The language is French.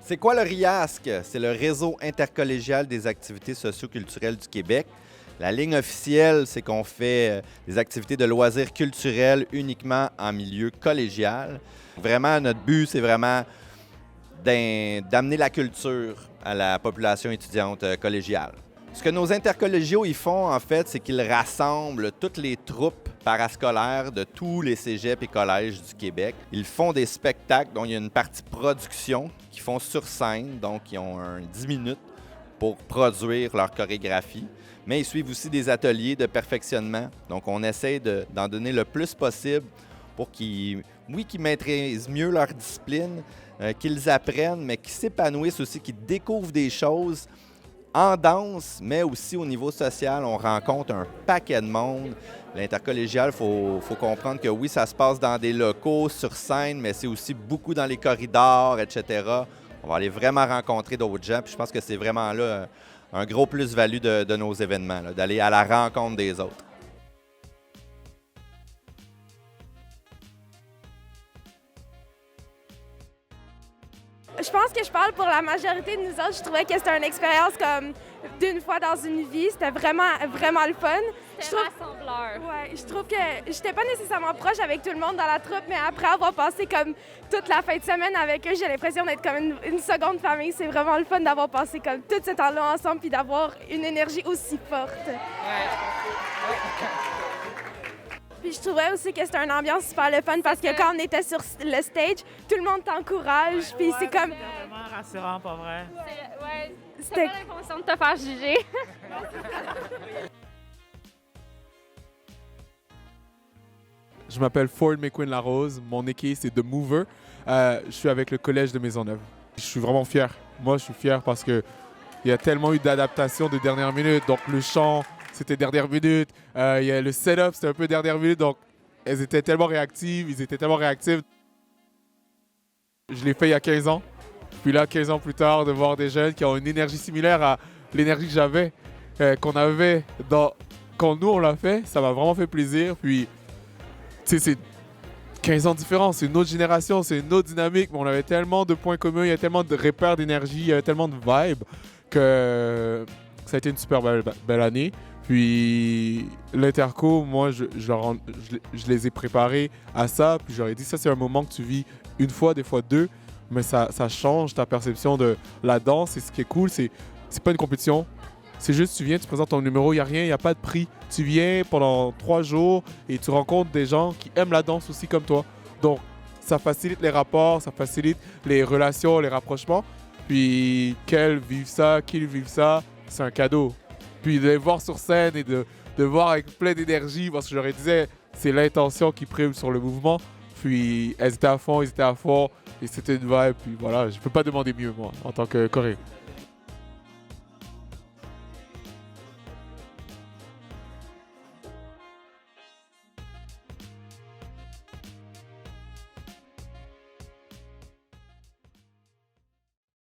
C'est quoi le RIASC? C'est le Réseau intercollégial des activités socioculturelles du Québec. La ligne officielle, c'est qu'on fait des activités de loisirs culturels uniquement en milieu collégial. Vraiment, notre but, c'est vraiment d'amener la culture à la population étudiante collégiale. Ce que nos intercollégiaux ils font, en fait, c'est qu'ils rassemblent toutes les troupes parascolaires de tous les cégeps et collèges du Québec. Ils font des spectacles dont il y a une partie production qu'ils font sur scène, donc ils ont 10 minutes pour produire leur chorégraphie. Mais ils suivent aussi des ateliers de perfectionnement. Donc, on essaie d'en donner le plus possible pour qu'ils maîtrisent mieux leur discipline, qu'ils apprennent, mais qu'ils s'épanouissent aussi, qu'ils découvrent des choses en danse, mais aussi au niveau social. On rencontre un paquet de monde. L'intercollégial, il faut comprendre que oui, ça se passe dans des locaux, sur scène, mais c'est aussi beaucoup dans les corridors, etc. On va aller vraiment rencontrer d'autres gens. Puis je pense que c'est vraiment là un gros plus-value de nos événements, là, d'aller à la rencontre des autres. Je pense que je parle pour la majorité de nous autres. Je trouvais que c'était une expérience comme d'une fois dans une vie. C'était vraiment, vraiment le fun. C'était rassembleur. Ouais, je trouve que j'étais pas nécessairement proche avec tout le monde dans la troupe, mais après avoir passé comme toute la fin de semaine avec eux, j'ai l'impression d'être comme une seconde famille. C'est vraiment le fun d'avoir passé comme tout ce temps-là ensemble puis d'avoir une énergie aussi forte. Puis je trouvais aussi que c'était une ambiance super le fun parce que quand on était sur le stage, tout le monde t'encourage. Puis c'est comme. C'était vraiment rassurant, pas vrai? C'était pas l'intention de te faire juger. Je m'appelle Ford McQueen-Larose. Mon équipe, c'est The Mover. Je suis avec le Collège de Maisonneuve. Je suis vraiment fier. Moi, je suis fier parce qu'il y a tellement eu d'adaptations de dernière minute. Donc, le chant, c'était dernière minute. Il y a le setup, c'était un peu dernière minute. Donc, elles étaient tellement réactives. Ils étaient tellement réactifs. Je l'ai fait il y a 15 ans. Puis là, 15 ans plus tard, de voir des jeunes qui ont une énergie similaire à l'énergie que j'avais, qu'on avait quand nous, on l'a fait, ça m'a vraiment fait plaisir. Puis, tu sais, c'est 15 ans de différence, c'est une autre génération, c'est une autre dynamique, mais on avait tellement de points communs, il y a tellement de repères d'énergie, il y avait tellement de vibes que ça a été une super belle année. Puis l'interco, moi, je les ai préparés à ça, puis j'aurais dit, ça c'est un moment que tu vis une fois, des fois deux, mais ça change ta perception de la danse, et ce qui est cool, c'est pas une compétition. C'est juste, tu viens, tu présentes ton numéro, il n'y a rien, il n'y a pas de prix. Tu viens pendant 3 jours et tu rencontres des gens qui aiment la danse aussi comme toi. Donc, ça facilite les rapports, ça facilite les relations, les rapprochements. Puis, qu'ils vivent ça, c'est un cadeau. Puis, de les voir sur scène et de voir avec plein d'énergie, parce que je leur disais, c'est l'intention qui prime sur le mouvement. Puis, elles étaient à fond, ils étaient à fond, et c'était une vibe. Puis voilà, je peux pas demander mieux, moi, en tant que chorégraphe.